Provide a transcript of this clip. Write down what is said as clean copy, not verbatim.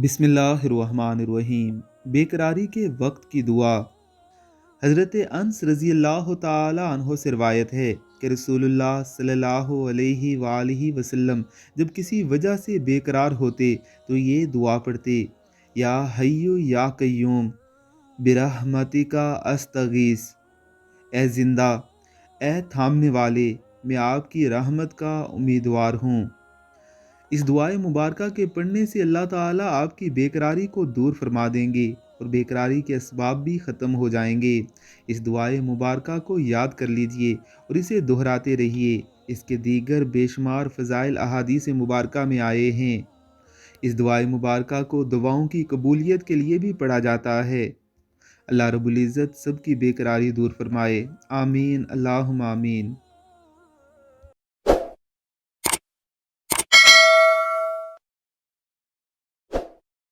بسم اللہ الرحمن الرحیم۔ بےقراری کے وقت کی دعا۔ حضرت انس رضی اللہ تعالی عنہ سے روایت ہے کہ رسول اللہ صلی اللہ علیہ وآلہ وسلم جب کسی وجہ سے بے قرار ہوتے تو یہ دعا پڑھتے: یا حیو یا قیوم برحمتک استغیث۔ اے زندہ، اے تھامنے والے، میں آپ کی رحمت کا امیدوار ہوں۔ اس دعائے مبارکہ کے پڑھنے سے اللہ تعالیٰ آپ کی بے قراری کو دور فرما دیں گے اور بے قراری کے اسباب بھی ختم ہو جائیں گے۔ اس دعائے مبارکہ کو یاد کر لیجئے اور اسے دہراتے رہیے۔ اس کے دیگر بے شمار فضائل احادیث مبارکہ میں آئے ہیں۔ اس دعائے مبارکہ کو دعاؤں کی قبولیت کے لیے بھی پڑھا جاتا ہے۔ اللہ رب العزت سب کی بے قراری دور فرمائے۔ آمین، اللہم آمین۔